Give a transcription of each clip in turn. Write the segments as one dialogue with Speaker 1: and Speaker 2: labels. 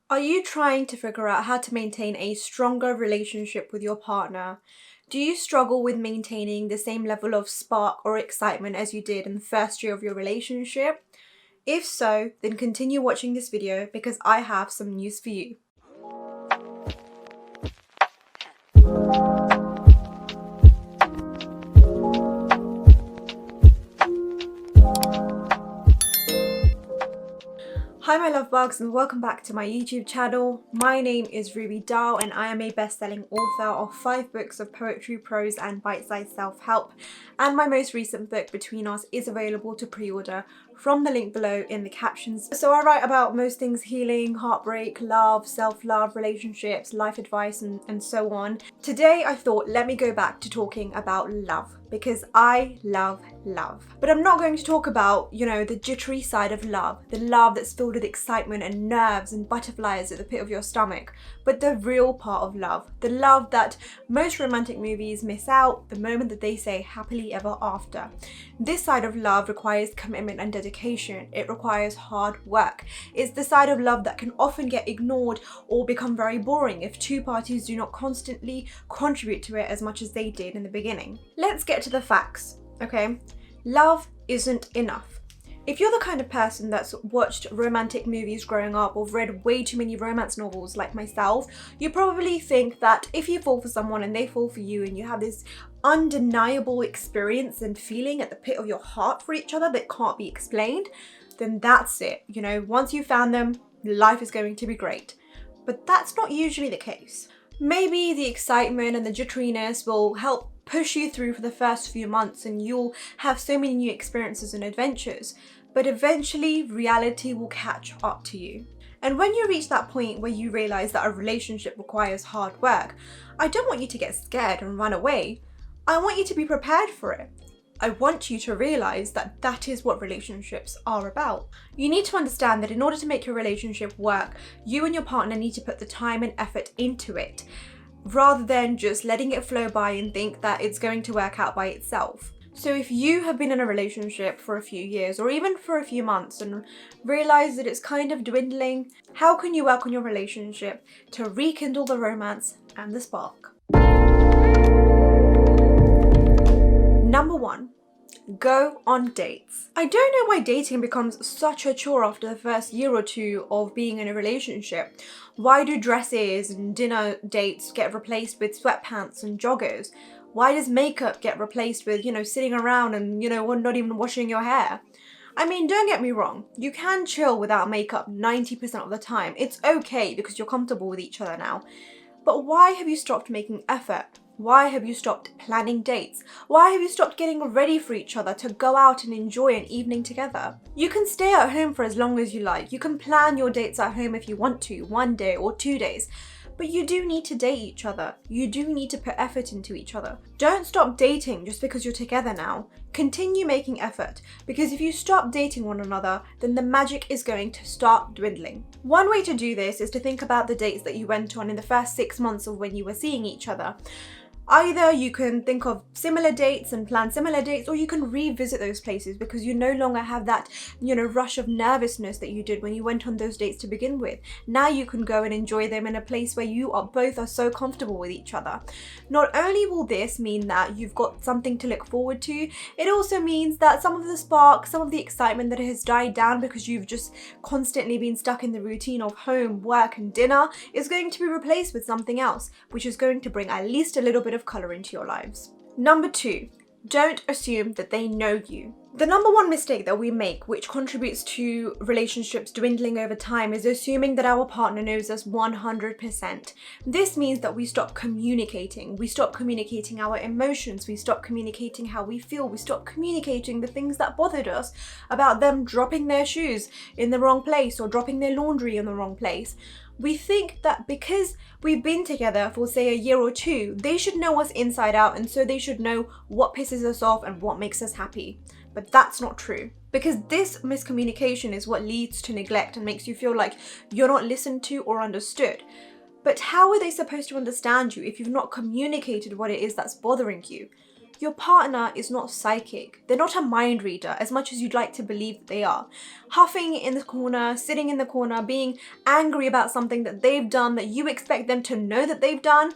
Speaker 1: Are you trying to figure out how to maintain a stronger relationship with your partner? Do you struggle with maintaining the same level of spark or excitement as you did in the first year of your relationship? If so, then continue watching this video because I have some news for you. Hi my love bugs and welcome back to my YouTube channel. My name is Ruby Dahl and I am a best-selling author of 5 books of poetry, prose and bite-sized self-help, and my most recent book, Between Us, is available to pre-order from the link below in the captions. So I write about most things healing, heartbreak, love, self-love, relationships, life advice and so on. Today I thought let me go back to talking about love, because I love love. But I'm not going to talk about, the jittery side of love, the love that's filled with excitement and nerves and butterflies at the pit of your stomach, but the real part of love, the love that most romantic movies miss out the moment that they say happily ever after. This side of love requires commitment and dedication. It requires hard work. It's the side of love that can often get ignored or become very boring if two parties do not constantly contribute to it as much as they did in the beginning. Let's get to the facts, okay? Love isn't enough. If you're the kind of person that's watched romantic movies growing up or read way too many romance novels like myself, you probably think that if you fall for someone and they fall for you and you have this undeniable experience and feeling at the pit of your heart for each other that can't be explained, then that's it. Once you found them, life is going to be great. But that's not usually the case. Maybe the excitement and the jitteriness will help push you through for the first few months and you'll have so many new experiences and adventures, but eventually reality will catch up to you. And when you reach that point where you realize that a relationship requires hard work, I don't want you to get scared and run away. I want you to be prepared for it. I want you to realize that that is what relationships are about. You need to understand that in order to make your relationship work, you and your partner need to put the time and effort into it, rather than just letting it flow by and think that it's going to work out by itself. So if you have been in a relationship for a few years or even for a few months and realize that it's kind of dwindling, how can you work on your relationship to rekindle the romance and the spark? Number 1. Go on dates. I don't know why dating becomes such a chore after the first year or two of being in a relationship. Why do dresses and dinner dates get replaced with sweatpants and joggers? Why does makeup get replaced with, sitting around and, not even washing your hair? I mean, don't get me wrong, you can chill without makeup 90% of the time. It's okay because you're comfortable with each other now. But why have you stopped making effort? Why have you stopped planning dates? Why have you stopped getting ready for each other to go out and enjoy an evening together? You can stay at home for as long as you like. You can plan your dates at home if you want to, 1 day or 2 days. But you do need to date each other. You do need to put effort into each other. Don't stop dating just because you're together now. Continue making effort, because if you stop dating one another, then the magic is going to start dwindling. One way to do this is to think about the dates that you went on in the first 6 months of when you were seeing each other. Either you can think of similar dates and plan similar dates, or you can revisit those places because you no longer have that, rush of nervousness that you did when you went on those dates to begin with. Now you can go and enjoy them in a place where you are both are so comfortable with each other. Not only will this mean that you've got something to look forward to, it also means that some of the spark, some of the excitement that has died down because you've just constantly been stuck in the routine of home, work and dinner is going to be replaced with something else, which is going to bring at least a little bit of color into your lives. Number 2, don't assume that they know you. The number 1 mistake that we make, which contributes to relationships dwindling over time, is assuming that our partner knows us 100%. This means that we stop communicating. We stop communicating our emotions. We stop communicating how we feel. We stop communicating the things that bothered us about them dropping their shoes in the wrong place or dropping their laundry in the wrong place. We think that because we've been together for, say, a year or 2, they should know us inside out, and so they should know what pisses us off and what makes us happy. But that's not true, because this miscommunication is what leads to neglect and makes you feel like you're not listened to or understood. But how are they supposed to understand you if you've not communicated what it is that's bothering you? Your partner is not psychic. They're not a mind reader as much as you'd like to believe that they are. Huffing in the corner, sitting in the corner, being angry about something that they've done that you expect them to know that they've done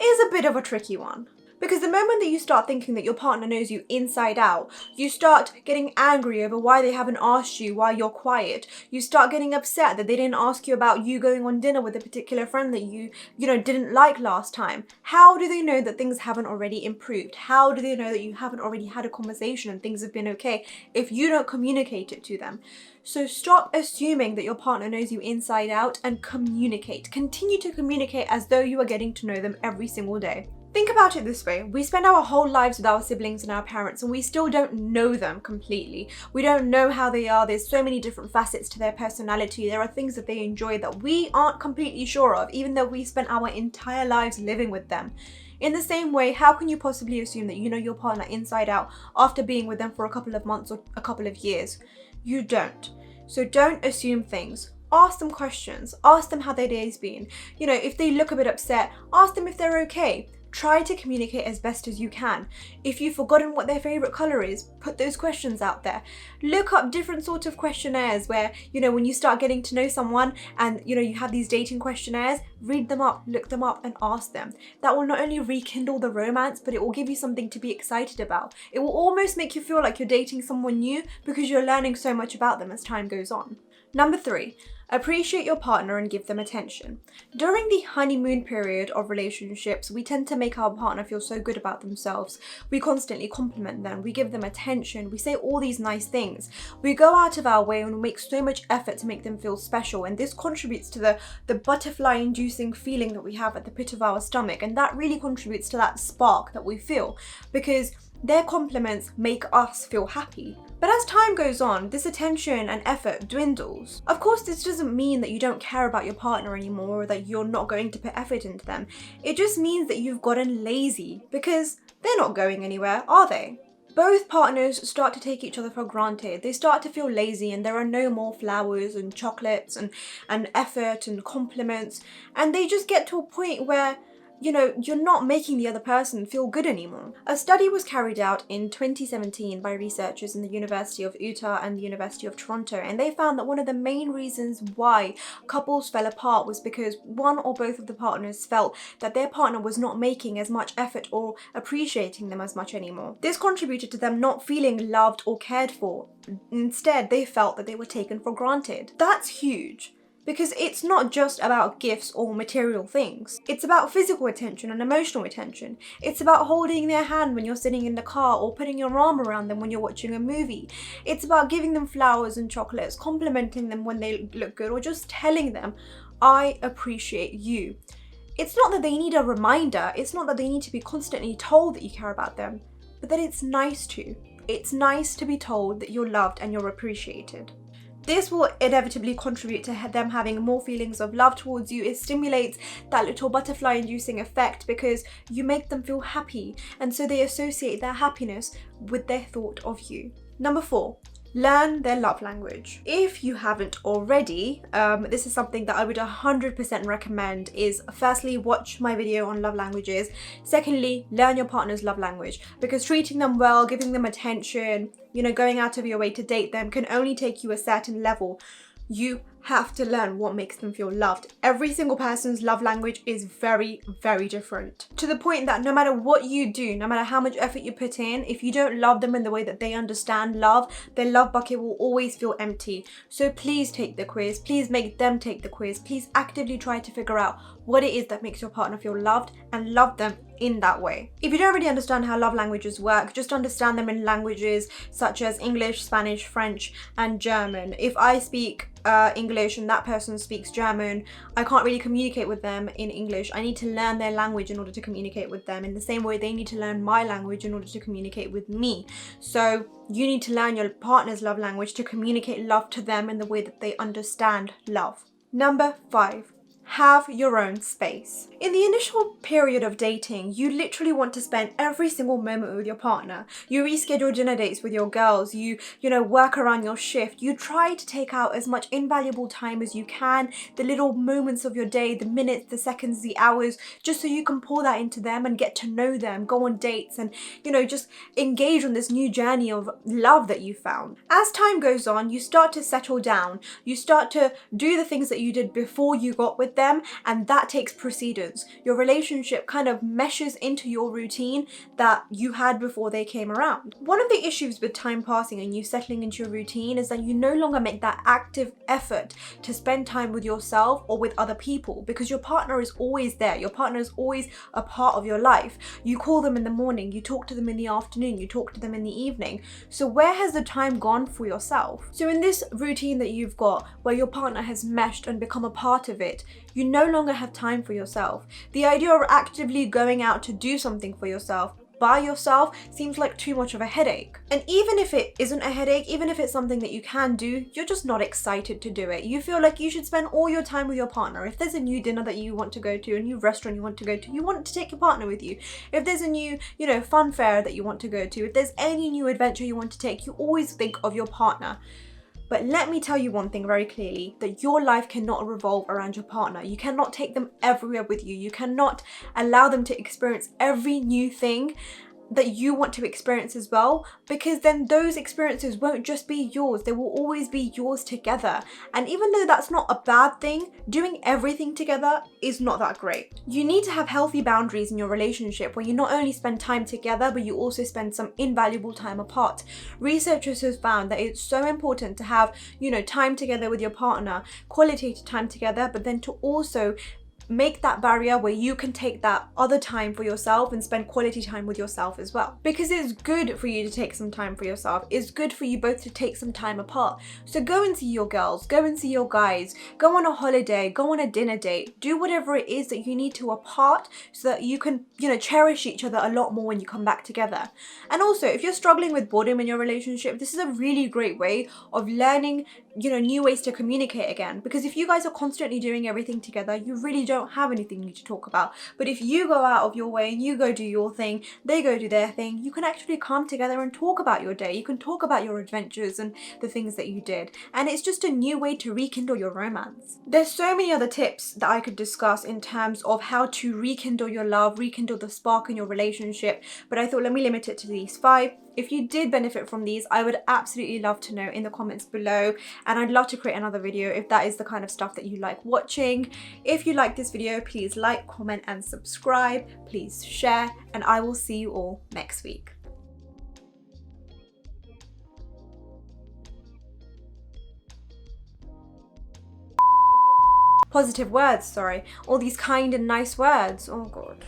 Speaker 1: is a bit of a tricky one. Because the moment that you start thinking that your partner knows you inside out, you start getting angry over why they haven't asked you why you're quiet. You start getting upset that they didn't ask you about you going on dinner with a particular friend that you didn't like last time. How do they know that things haven't already improved? How do they know that you haven't already had a conversation and things have been okay if you don't communicate it to them? So stop assuming that your partner knows you inside out and communicate. Continue to communicate as though you are getting to know them every single day. Think about it this way. We spend our whole lives with our siblings and our parents and we still don't know them completely. We don't know how they are. There's so many different facets to their personality. There are things that they enjoy that we aren't completely sure of, even though we spent our entire lives living with them. In the same way, how can you possibly assume that you know your partner inside out after being with them for a couple of months or a couple of years? You don't. So don't assume things. Ask them questions. Ask them how their day's been. If they look a bit upset, ask them if they're okay. Try to communicate as best as you can. If you've forgotten what their favorite color is, put those questions out there. Look up different sorts of questionnaires where, when you start getting to know someone and, you have these dating questionnaires, read them up, look them up and ask them. That will not only rekindle the romance, but it will give you something to be excited about. It will almost make you feel like you're dating someone new because you're learning so much about them as time goes on. Number 3, appreciate your partner and give them attention. During the honeymoon period of relationships, we tend to make our partner feel so good about themselves. We constantly compliment them, we give them attention, we say all these nice things. We go out of our way and we make so much effort to make them feel special, and this contributes to the butterfly-inducing feeling that we have at the pit of our stomach, and that really contributes to that spark that we feel, because their compliments make us feel happy. But as time goes on, this attention and effort dwindles. Of course, this doesn't mean that you don't care about your partner anymore or that you're not going to put effort into them. It just means that you've gotten lazy, because they're not going anywhere, are they? Both partners start to take each other for granted. They start to feel lazy and there are no more flowers and chocolates and effort and compliments. And they just get to a point where you're not making the other person feel good anymore. A study was carried out in 2017 by researchers in the University of Utah and the University of Toronto, and they found that one of the main reasons why couples fell apart was because one or both of the partners felt that their partner was not making as much effort or appreciating them as much anymore. This contributed to them not feeling loved or cared for. Instead, they felt that they were taken for granted. That's huge. Because it's not just about gifts or material things. It's about physical attention and emotional attention. It's about holding their hand when you're sitting in the car or putting your arm around them when you're watching a movie. It's about giving them flowers and chocolates, complimenting them when they look good, or just telling them, I appreciate you. It's not that they need a reminder. It's not that they need to be constantly told that you care about them, but that it's nice to. It's nice to be told that you're loved and you're appreciated. This will inevitably contribute to them having more feelings of love towards you. It stimulates that little butterfly-inducing effect because you make them feel happy, and so they associate their happiness with their thought of you. Number 4, learn their love language. If you haven't already, this is something that I would 100% recommend is, firstly, watch my video on love languages. Secondly, learn your partner's love language, because treating them well, giving them attention, going out of your way to date them can only take you a certain level. You have to learn what makes them feel loved. Every single person's love language is very, very different. To the point that no matter what you do, no matter how much effort you put in, if you don't love them in the way that they understand love, their love bucket will always feel empty. So please take the quiz. Please make them take the quiz. Please actively try to figure out what it is that makes your partner feel loved and love them in that way. If you don't really understand how love languages work, just understand them in languages such as English, Spanish, French, and German. If I speak English and that person speaks German, I can't really communicate with them in English. I need to learn their language in order to communicate with them, in the same way they need to learn my language in order to communicate with me. So you need to learn your partner's love language to communicate love to them in the way that they understand love. Number 5, have your own space. In the initial period of dating, you literally want to spend every single moment with your partner. You reschedule dinner dates with your girls, you work around your shift. You try to take out as much invaluable time as you can, the little moments of your day, the minutes, the seconds, the hours, just so you can pour that into them and get to know them, go on dates and, just engage on this new journey of love that you found. As time goes on, you start to settle down. You start to do the things that you did before you got with them, and that takes precedence. Your relationship kind of meshes into your routine that you had before they came around. One of the issues with time passing and you settling into your routine is that you no longer make that active effort to spend time with yourself or with other people, because your partner is always there. Your partner is always a part of your life. You call them in the morning, you talk to them in the afternoon, you talk to them in the evening. So where has the time gone for yourself? So in this routine that you've got, where your partner has meshed and become a part of it, you no longer have time for yourself. The idea of actively going out to do something for yourself by yourself seems like too much of a headache. And even if it isn't a headache, even if it's something that you can do, you're just not excited to do it. You feel like you should spend all your time with your partner. If there's a new dinner that you want to go to, a new restaurant you want to go to, you want to take your partner with you. If there's a new, fun fair that you want to go to, if there's any new adventure you want to take, you always think of your partner. But let me tell you one thing very clearly, that your life cannot revolve around your partner. You cannot take them everywhere with you. You cannot allow them to experience every new thing that you want to experience as well, because then those experiences won't just be yours, they will always be yours together. And even though that's not a bad thing, doing everything together is not that great. You need to have healthy boundaries in your relationship where you not only spend time together, but you also spend some invaluable time apart. Researchers have found that it's so important to have, time together with your partner, quality time together, but then to also make that barrier where you can take that other time for yourself and spend quality time with yourself as well. Because it's good for you to take some time for yourself. It's good for you both to take some time apart. So go and see your girls, go and see your guys, go on a holiday, go on a dinner date, do whatever it is that you need to apart so that you can, cherish each other a lot more when you come back together. And also, if you're struggling with boredom in your relationship, this is a really great way of learning, new ways to communicate again. Because if you guys are constantly doing everything together, you really don't have anything new to talk about. But if you go out of your way and you go do your thing, they go do their thing, you can actually come together and talk about your day. You can talk about your adventures and the things that you did. And it's just a new way to rekindle your romance. There's so many other tips that I could discuss in terms of how to rekindle your love, rekindle the spark in your relationship, but I thought let me limit it to these 5. If you did benefit from these, I would absolutely love to know in the comments below, and I'd love to create another video if that is the kind of stuff that you like watching. If you like this video, please like, comment and subscribe. Please share, and I will see you all next week. Positive words, sorry. All these kind and nice words. Oh God.